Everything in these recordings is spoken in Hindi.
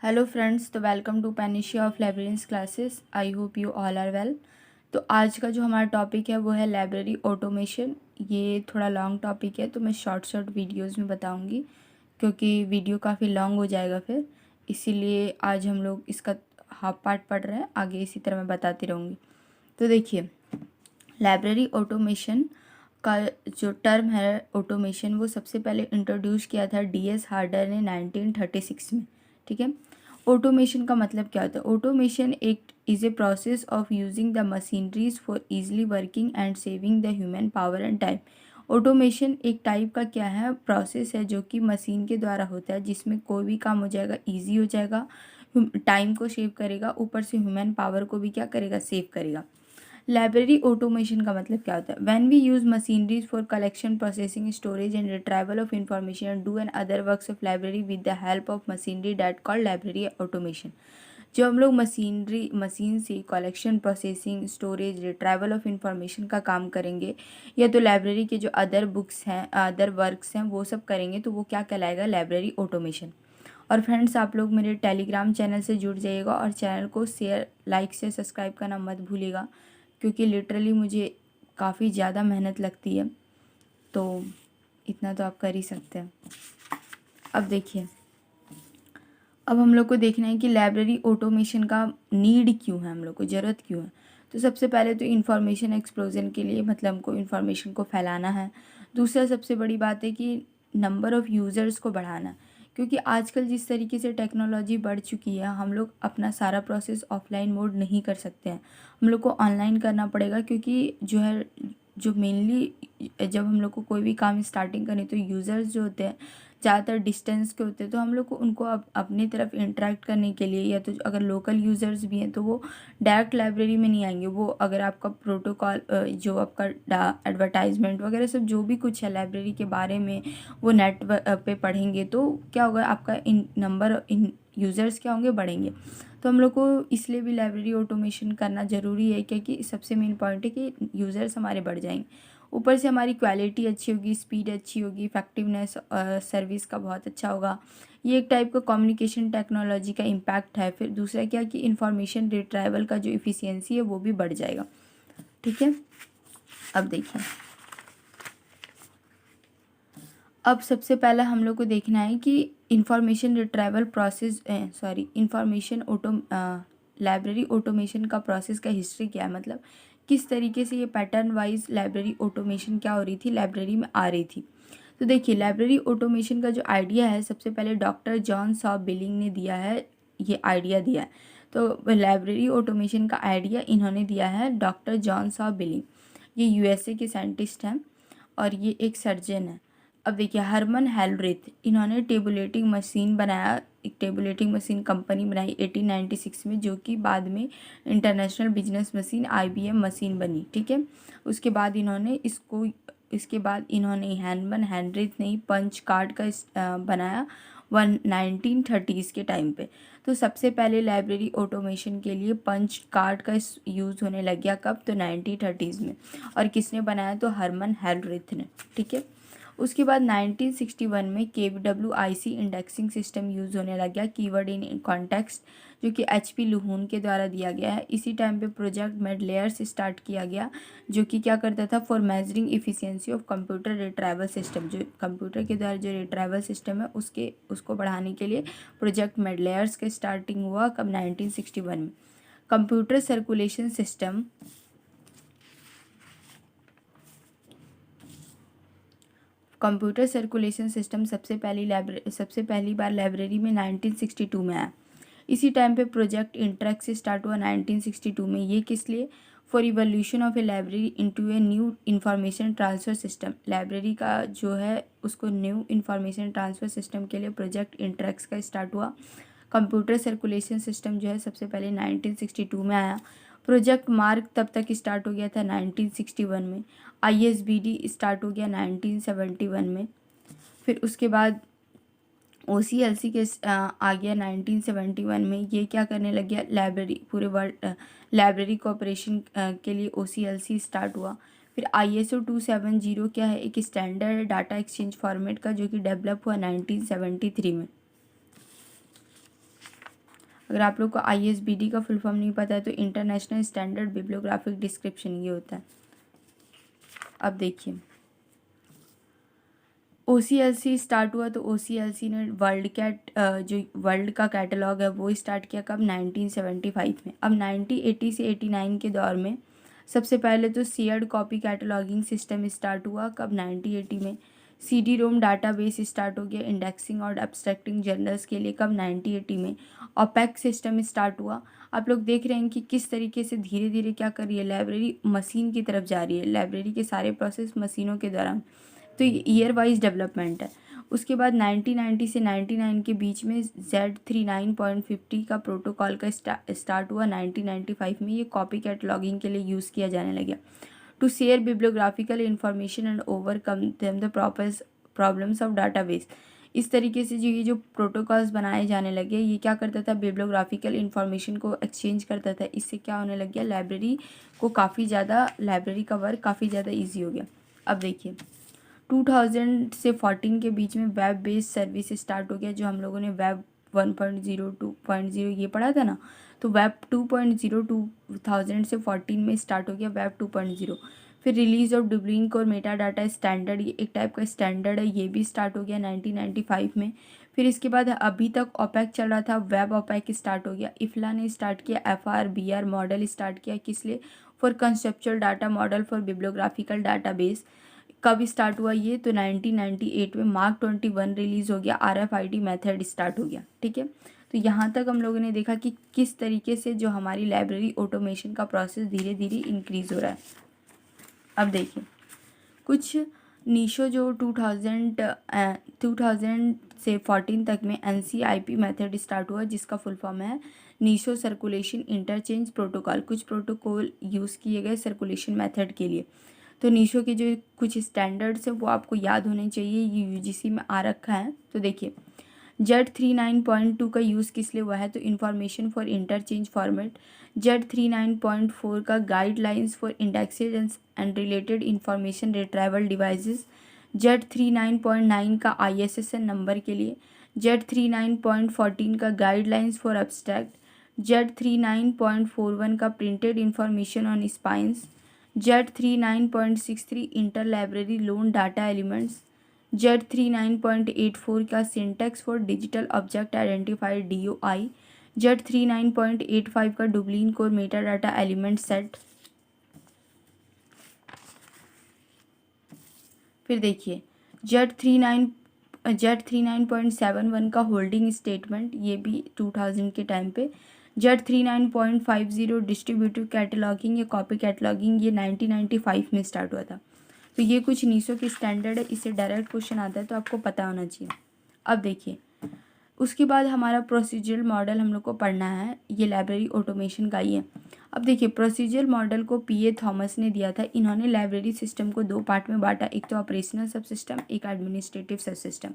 हेलो फ्रेंड्स, तो welcome to Panacea of librarians classes. I hope you all are well. तो आज का जो हमारा टॉपिक है वो है लाइब्रेरी ऑटोमेशन। ये थोड़ा लॉन्ग टॉपिक है तो मैं शॉर्ट वीडियोस में बताऊंगी क्योंकि वीडियो काफ़ी लॉन्ग हो जाएगा फिर, इसीलिए आज हम लोग इसका हाफ पार्ट पढ़ रहे हैं। आगे इसी तरह मैं बताती रहूँगी। तो देखिए, लाइब्रेरी ऑटोमेशन का जो टर्म है ऑटोमेशन, वो सबसे पहले इंट्रोड्यूस किया था DS हार्डर ने 1936 में। ठीक है। ऑटोमेशन का मतलब क्या होता है? ऑटोमेशन एक is a process of using the machineries for easily working and saving the human power and time. Automation एक टाइप का क्या है, प्रोसेस है जो कि मशीन के द्वारा होता है, जिसमें कोई भी काम हो जाएगा, ईजी हो जाएगा, टाइम को सेव करेगा, ऊपर से ह्यूमन पावर को भी क्या करेगा, सेव करेगा। लाइब्रेरी ऑटोमेशन का मतलब क्या होता है? When we use machineries for collection, processing, storage and retrieval of information and do and other works of library with the help of machinery, that called library automation. जो हम लोग मशीन से collection, processing, storage, retrieval of information का काम करेंगे, या तो लाइब्रेरी के जो अदर बुक्स हैं, अदर वर्क्स हैं, वो सब करेंगे, तो वो क्या कहलाएगा? Library automation. और फ्रेंड्स, आप लोग मेरे टेलीग्राम चैनल से जुड़ जाइएगा और चैनल को शेयर, लाइक से सब्सक्राइब करना मत भूलिएगा, क्योंकि लिटरली मुझे काफ़ी ज़्यादा मेहनत लगती है, तो इतना तो आप कर ही सकते हैं। अब देखिए, अब हम लोग को देखना है कि लाइब्रेरी ऑटोमेशन का नीड क्यों है, हम लोग को ज़रूरत क्यों है। तो सबसे पहले तो इंफॉर्मेशन एक्सप्लोजन के लिए, मतलब हमको इंफॉर्मेशन को फैलाना है। दूसरा सबसे बड़ी बात है कि नंबर ऑफ़ यूज़र्स को बढ़ाना है, क्योंकि आजकल जिस तरीके से टेक्नोलॉजी बढ़ चुकी है, हम लोग अपना सारा प्रोसेस ऑफलाइन मोड नहीं कर सकते हैं, हम लोग को ऑनलाइन करना पड़ेगा। क्योंकि जो है, जो मेनली जब हम लोग को कोई भी काम स्टार्टिंग करें तो यूज़र्स जो होते हैं ज़्यादातर डिस्टेंस के होते हैं, तो हम लोग को उनको अपनी तरफ इंटरेक्ट करने के लिए, या तो अगर लोकल यूज़र्स भी हैं तो वो डायरेक्ट लाइब्रेरी में नहीं आएंगे। वो अगर आपका प्रोटोकॉल, जो आपका एडवर्टाइजमेंट वगैरह सब जो भी कुछ है लाइब्रेरी के बारे में, वो नेट पे पढ़ेंगे, तो क्या होगा, आपका इन यूज़र्स क्या होंगे, बढ़ेंगे। तो हम लोग को इसलिए भी लाइब्रेरी ऑटोमेशन करना ज़रूरी है, क्योंकि सबसे मेन पॉइंट है कि यूज़र्स हमारे बढ़ जाएंगे, ऊपर से हमारी क्वालिटी अच्छी होगी, स्पीड अच्छी होगी, इफेक्टिवनेस सर्विस का बहुत अच्छा होगा। ये एक टाइप का कम्युनिकेशन टेक्नोलॉजी का इम्पैक्ट है। फिर दूसरा क्या कि इंफॉर्मेशन रिट्राइवल का जो इफ़िशियंसी है वो भी बढ़ जाएगा। ठीक है। अब देखिए, अब सबसे पहला हम लोग को देखना है कि information retrieval process, information library automation का प्रोसेस का हिस्ट्री क्या है, मतलब किस तरीके से ये पैटर्न वाइज लाइब्रेरी ऑटोमेशन क्या हो रही थी, लाइब्रेरी में आ रही थी। तो देखिए, लाइब्रेरी ऑटोमेशन का जो आइडिया है, सबसे पहले डॉक्टर जॉन सॉ बिलिंग ने दिया है, ये आइडिया दिया है। तो लाइब्रेरी ऑटोमेशन का आइडिया इन्होंने दिया है, डॉक्टर जॉन सॉ बिलिंग। ये USA के साइंटिस्ट हैं और ये एक सर्जन है। अब देखिए, हरमन हेलरिथ, इन्होंने टेबुलेटिंग मशीन बनाया, एक टेबुलेटिंग मशीन कंपनी बनाई 1896 में, जो कि बाद में international business machine IBM machine बनी। ठीक है। उसके बाद इन्होंने हरमन हेनरिथ ने पंच कार्ड का बनाया 1930s के टाइम पे। तो सबसे पहले लाइब्रेरी ऑटोमेशन के लिए पंच कार्ड का यूज़ होने लग गया, कब? तो 1930s में। और किसने बनाया? तो हरमन हेलरिथ ने। ठीक है। उसके बाद 1961 में KWIC इंडेक्सिंग सिस्टम यूज़ होने लग गया, कीवर्ड इन कॉन्टेक्स्ट, जो कि HP लुहून के द्वारा दिया गया है। इसी टाइम पे प्रोजेक्ट मेडलेयर्स स्टार्ट किया गया, जो कि क्या करता था, for measuring efficiency of computer retrieval system, जो कंप्यूटर के द्वारा जो रिट्राइवल सिस्टम है उसको बढ़ाने के लिए प्रोजेक्ट मेडलेयर्स का स्टार्टिंग हुआ कब? 1961 में। Computer circulation system, computer circulation system सबसे पहली बार लाइब्रेरी में 1962 में आया। इसी टाइम पे प्रोजेक्ट इंटरेक्ट से स्टार्ट हुआ 1962 में। ये किस लिए? For evolution of A library into a new information transfer system. Library का जो है उसको न्यू इंफॉर्मेशन ट्रांसफ़र सिस्टम के लिए प्रोजेक्ट इंटरेक्ट का स्टार्ट हुआ। कंप्यूटर सर्कुलेशन सिस्टम जो है सबसे पहले 1962 में आया। प्रोजेक्ट मार्क तब तक स्टार्ट हो गया था 1961 में। ISBD स्टार्ट हो गया 1971 में। फिर उसके बाद OCLC के आ गया 1971 में। ये क्या करने लग गया? लाइब्रेरी, पूरे वर्ल्ड लाइब्रेरी कोऑपरेशन के लिए OCLC स्टार्ट हुआ। फिर ISO 270 क्या है? एक स्टैंडर्ड डाटा एक्सचेंज फॉर्मेट का, जो कि डेवलप हुआ 1973 में। अगर आप लोग को ISBD का फुल फॉर्म नहीं पता है तो इंटरनेशनल स्टैंडर्ड बिब्लियोग्राफिक डिस्क्रिप्शन ये होता है। अब देखिए OCLC स्टार्ट हुआ तो OCLC ने जो वर्ल्ड का कैटलॉग है वो स्टार्ट किया कब, 1975 में। अब 1980 से 89 के दौर में सबसे पहले तो shared copy cataloguing system start हुआ कब, 1980 में। CD-ROM डाटाबेस स्टार्ट हो गया इंडेक्सिंग और एब्स्ट्रैक्टिंग जर्नल्स के लिए कब, 1980 में। OPAC सिस्टम स्टार्ट हुआ। आप लोग देख रहे हैं कि किस तरीके से धीरे धीरे क्या कर रही है, लाइब्रेरी मशीन की तरफ जा रही है, लाइब्रेरी के सारे प्रोसेस मशीनों के दौरान। तो ये ईयर वाइज डेवलपमेंट है। उसके बाद 1990 से 99 के बीच में Z39.50 का प्रोटोकॉल का स्टार्ट हुआ 1995 में। ये कॉपी कैटलॉगिंग के लिए यूज़ किया जाने लगा to share bibliographical information and overcome the problems of database. इस तरीके से जो ये जो प्रोटोकॉल्स बनाए जाने लगे, ये क्या करता था, बिब्लियोग्राफिकल इंफॉर्मेशन को एक्सचेंज करता था। इससे क्या होने लग गया, लाइब्रेरी का वर्क काफ़ी ज़्यादा ईजी हो गया। अब देखिए 2000 से 14 के बीच में वेब बेस्ड सर्विस स्टार्ट हो गया, जो हम लोगों ने वेब 1.0 2.0 ये पढ़ा था ना। तो वेब 2.0 2000 से 14 में स्टार्ट हो गया वेब 2.0। फिर release of Dublin core Meta data standard, ये एक टाइप का स्टैंडर्ड है, ये भी स्टार्ट हो गया 1995 में। फिर इसके बाद अभी तक OPAC चल रहा था, वेब OPAC स्टार्ट हो गया। इफ्ला ने स्टार्ट किया FRBR मॉडल स्टार्ट किया, किस लिए, for conceptual data model for bibliographical database. कब स्टार्ट हुआ ये, तो 1998 में मार्क 21 रिलीज़ हो गया, RFID मेथड स्टार्ट हो गया। ठीक है, तो यहाँ तक हम लोगों ने देखा कि किस तरीके से जो हमारी लाइब्रेरी ऑटोमेशन का प्रोसेस धीरे धीरे इंक्रीज़ हो रहा है। अब देखिए कुछ नीशो जो 2000 से 14 तक में NCIP मेथड स्टार्ट हुआ, जिसका फुल फॉर्म है नीशो सर्कुलेशन इंटरचेंज प्रोटोकॉल। कुछ प्रोटोकॉल यूज़ किए गए सर्कुलेशन मेथड के लिए। तो नीशो के जो कुछ स्टैंडर्ड्स हैं वो आपको याद होने चाहिए, ये UGC में आ रखा है। तो देखिए Z39.2 का यूज़ किस लिए हुआ है, तो information for interchange format. Z39.4 का guidelines for indexes and related information retrieval devices. Z39.9 का ISSN नंबर के लिए। Z39.14 का गाइडलाइंस फॉर एब्स्ट्रैक्ट। Z39.41 का printed information on spines. Z39.63 inter library loan data elements. Z39.84 का syntax for digital object identifier DOI। Z39.85 का Dublin core Meta data element set. फिर देखिए Z39.71 का होल्डिंग स्टेटमेंट, ये भी 2000 के टाइम पे। Z39.50 डिस्ट्रीब्यूटिव कैटलॉगिंग या कॉपी कैटलॉगिंग, ये 1995 में स्टार्ट हुआ था। तो ये कुछ नीशो की स्टैंडर्ड है, इससे डायरेक्ट क्वेश्चन आता है तो आपको पता होना चाहिए। अब देखिए उसके बाद हमारा प्रोसीजरल मॉडल हम लोग को पढ़ना है, ये लाइब्रेरी ऑटोमेशन का ही है। अब देखिए प्रोसीजरल मॉडल को PA थॉमस ने दिया था। इन्होंने लाइब्रेरी सिस्टम को दो पार्ट में बांटा, एक तो ऑपरेशनल सब सिस्टम, एक एडमिनिस्ट्रेटिव सब सिस्टम।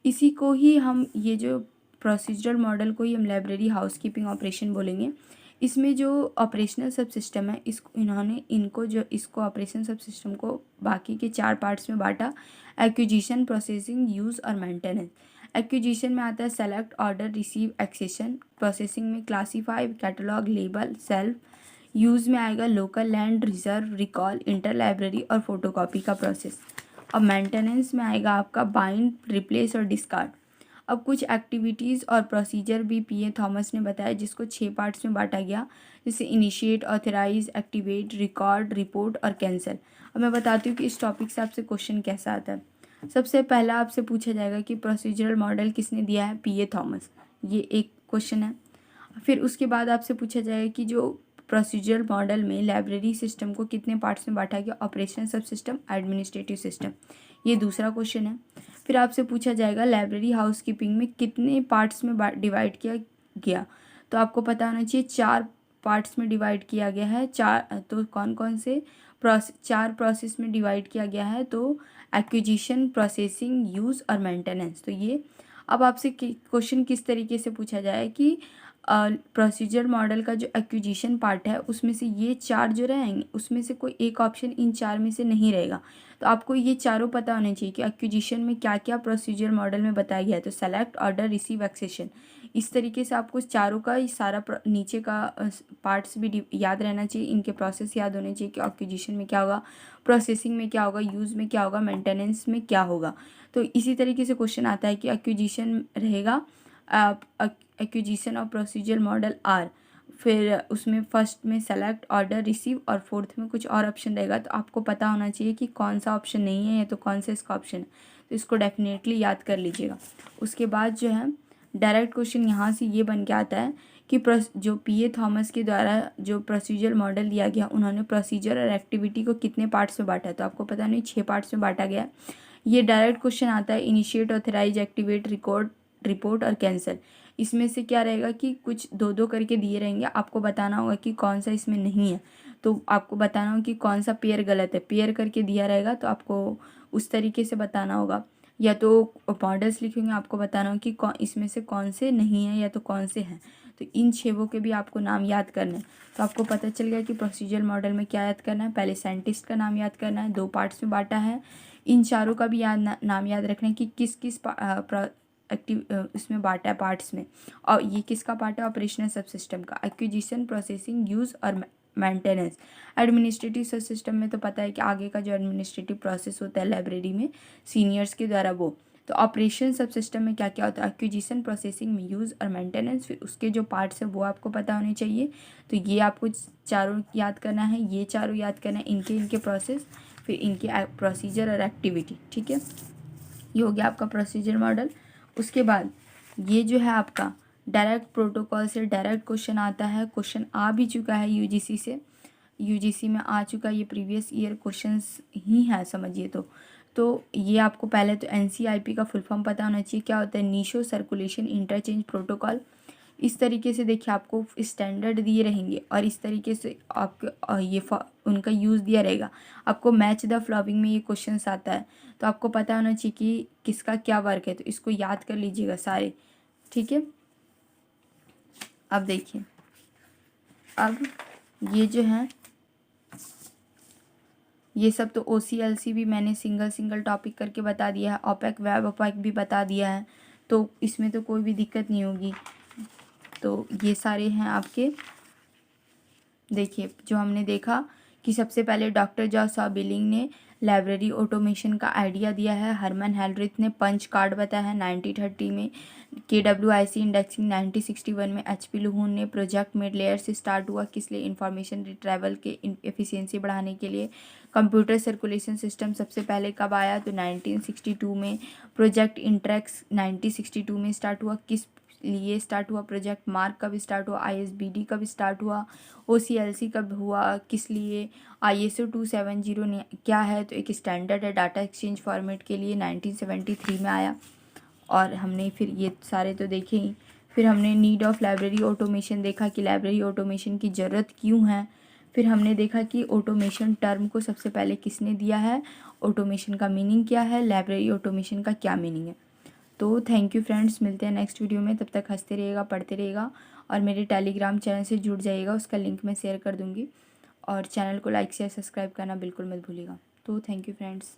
इसी को ही हम ये जो प्रोसीजरल मॉडल को ही हम लाइब्रेरी हाउसकीपिंग ऑपरेशन बोलेंगे। इसमें जो ऑपरेशनल सब सिस्टम है इसको ऑपरेशन सब सिस्टम को बाकी के 4 पार्ट्स में बांटा, एक्विजिशन, प्रोसेसिंग, यूज़ और मेंटेनेंस। एक्विजिशन में आता है select, order, receive, accession. Processing में classify, catalogue, label, shelf. Use में आएगा local, lend, reserve, recall, inter library और फोटोकॉपी का प्रोसेस। अब मेंटेनेंस में आएगा आपका बाइंड, रिप्लेस और डिस्कार्ड। अब कुछ एक्टिविटीज़ और प्रोसीजर भी PA थॉमस ने बताया, जिसको 6 पार्ट्स में बांटा गया, जैसे initiate, authorise, activate, record, report और कैंसिल। अब मैं बताती हूँ कि इस टॉपिक से आपसे क्वेश्चन कैसा आता है। सबसे पहला आपसे पूछा जाएगा कि प्रोसीजरल मॉडल किसने दिया है, PA थॉमस, ये एक क्वेश्चन है। फिर उसके बाद आपसे पूछा जाएगा कि जो प्रोसीजरल मॉडल में लाइब्रेरी सिस्टम को कितने पार्ट्स में बांटा गया, ऑपरेशनल सब सिस्टम, एडमिनिस्ट्रेटिव सिस्टम, ये दूसरा क्वेश्चन है। फिर आपसे पूछा जाएगा लाइब्रेरी हाउसकीपिंग में कितने पार्ट्स में डिवाइड किया गया, तो आपको पता होना चाहिए 4 पार्ट्स में डिवाइड किया गया है। तो कौन कौन से 4 प्रोसेस में डिवाइड किया गया है, तो एक्विजिशन, प्रोसेसिंग, यूज़ और मेंटेनेंस। तो ये अब आपसे क्वेश्चन किस तरीके से पूछा जाए कि प्रोसीजर मॉडल का जो एक्विजिशन पार्ट है उसमें से ये 4 जो रहेंगे उसमें से कोई एक ऑप्शन इन 4 में से नहीं रहेगा। तो आपको ये चारों पता होने चाहिए कि एक्विजिशन में क्या क्या प्रोसीजर मॉडल में बताया गया है। तो सेलेक्ट, ऑर्डर, रिसीव, एक्सेशन, इस तरीके से आपको चारों का ही सारा नीचे का पार्ट्स भी याद रहना चाहिए, इनके प्रोसेस याद होने चाहिए कि एक्विजिशन में क्या होगा, प्रोसेसिंग में क्या होगा, यूज़ में क्या होगा, मेंटेनेंस में क्या होगा। तो इसी तरीके से क्वेश्चन आता है कि एक्विजिशन रहेगा, एक्विजिशन और प्रोसीजर मॉडल आर, फिर उसमें फर्स्ट में सेलेक्ट, ऑर्डर, रिसीव और फोर्थ में कुछ और ऑप्शन रहेगा। तो आपको पता होना चाहिए कि कौन सा ऑप्शन नहीं है या तो कौन सा इसका ऑप्शन है, तो इसको डेफिनेटली याद कर लीजिएगा। उसके बाद जो है डायरेक्ट क्वेश्चन यहाँ से ये बन के आता है कि जो पी ए थॉमस के द्वारा जो प्रोसीजर मॉडल दिया गया, उन्होंने प्रोसीजर और एक्टिविटी को कितने पार्ट्स में बांटा है, तो आपको पता नहीं 6 पार्ट्स में बांटा गया है। ये डायरेक्ट क्वेश्चन आता है, initiate, authorise, activate, record, report और कैंसिल। इसमें से क्या रहेगा कि कुछ 2-2 करके दिए रहेंगे, आपको बताना होगा कि कौन सा इसमें नहीं है। तो आपको बताना होगा कि कौन सा पेयर गलत है, पेयर करके दिया रहेगा तो आपको उस तरीके से बताना होगा, या तो मॉडल्स लिखेंगे आपको बताना होगा कि कौन इसमें से कौन से नहीं है या तो कौन से हैं। तो इन 6 के भी आपको नाम याद करना है। तो आपको पता चल गया कि प्रोसीजर मॉडल में क्या याद करना है, पहले साइंटिस्ट का नाम याद करना है, 2 पार्ट्स में बांटा है, इन चारों का भी नाम याद रखना है कि किस किस इसमें बांटा है पार्ट्स में, और ये किसका पार्ट है, ऑपरेशनल सब सिस्टम का, एक्विजिशन, प्रोसेसिंग, यूज़ और मेंटेनेंस। एडमिनिस्ट्रेटिव सब सिस्टम में तो पता है कि आगे का जो एडमिनिस्ट्रेटिव प्रोसेस होता है लाइब्रेरी में सीनियर्स के द्वारा वो। तो ऑपरेशन सब सिस्टम में क्या क्या होता है, एक्विजिशन, प्रोसेसिंग, यूज़ और मेंटेनेंस, फिर उसके जो पार्ट्स हैं वो आपको पता होने चाहिए। तो ये आपको चारों याद करना है, ये चारों याद करना है, इनके प्रोसेस, फिर इनके प्रोसीजर और एक्टिविटी। ठीक है, ये हो गया आपका प्रोसीजर मॉडल। उसके बाद ये जो है आपका डायरेक्ट प्रोटोकॉल से डायरेक्ट क्वेश्चन आता है, क्वेश्चन आ भी चुका है यूजीसी से, यूजीसी में आ चुका है, ये प्रीवियस ईयर क्वेश्चंस ही है समझिए। तो ये आपको पहले तो एनसीआईपी का फुल फॉर्म पता होना चाहिए, क्या होता है, नीशो सर्कुलेशन इंटरचेंज प्रोटोकॉल। इस तरीके से देखिए आपको स्टैंडर्ड दिए रहेंगे और इस तरीके से आपके ये उनका यूज़ दिया रहेगा। आपको मैच द फ्लॉविंग में ये क्वेश्चंस आता है, तो आपको पता होना चाहिए कि किसका क्या वर्क है, तो इसको याद कर लीजिएगा सारे। ठीक है, अब देखिए, अब ये जो है ये सब तो OCLC भी मैंने सिंगल सिंगल टॉपिक करके बता दिया है, ओपेक, वेब ओपेक भी बता दिया है, तो इसमें तो कोई भी दिक्कत नहीं होगी। तो ये सारे हैं आपके। देखिए जो हमने देखा कि सबसे पहले डॉक्टर जॉस बिलिंग ने लाइब्रेरी ऑटोमेशन का आइडिया दिया है, हरमन हेलरिथ ने पंच कार्ड बताया है 1930 में, KWIC इंडेक्सिंग 1961 में, HP लुहून ने प्रोजेक्ट मिड लेयर से स्टार्ट हुआ, किस लिए, इंफॉर्मेशन रिट्रैवल के एफिशिएंसी बढ़ाने के लिए। कंप्यूटर सर्कुलेशन सिस्टम सबसे पहले कब आया, तो 1962 में। प्रोजेक्ट इंट्रैक्स 1962 में स्टार्ट हुआ, किस लिए स्टार्ट हुआ प्रोजेक्ट। मार्क कब स्टार्ट हुआ, ISBD कब स्टार्ट हुआ, OCLC कब हुआ, किस लिए। ISO 270 ने क्या है, तो एक स्टैंडर्ड है डाटा एक्सचेंज फॉर्मेट के लिए, 1973 में आया। और हमने फिर ये सारे तो देखे ही। फिर हमने नीड ऑफ लाइब्रेरी ऑटोमेशन देखा कि लाइब्रेरी ऑटोमेशन की ज़रूरत क्यों है। फिर हमने देखा कि ऑटोमेशन टर्म को सबसे पहले किसने दिया है, ऑटोमेशन का मीनिंग क्या है, लाइब्रेरी ऑटोमेशन का क्या मीनिंग है। तो थैंक यू फ्रेंड्स, मिलते हैं नेक्स्ट वीडियो में, तब तक हंसते रहिएगा, पढ़ते रहिएगा और मेरे टेलीग्राम चैनल से जुड़ जाइएगा, उसका लिंक मैं शेयर कर दूँगी। और चैनल को लाइक शेयर सब्सक्राइब करना बिल्कुल मत भूलिएगा। तो थैंक यू फ्रेंड्स।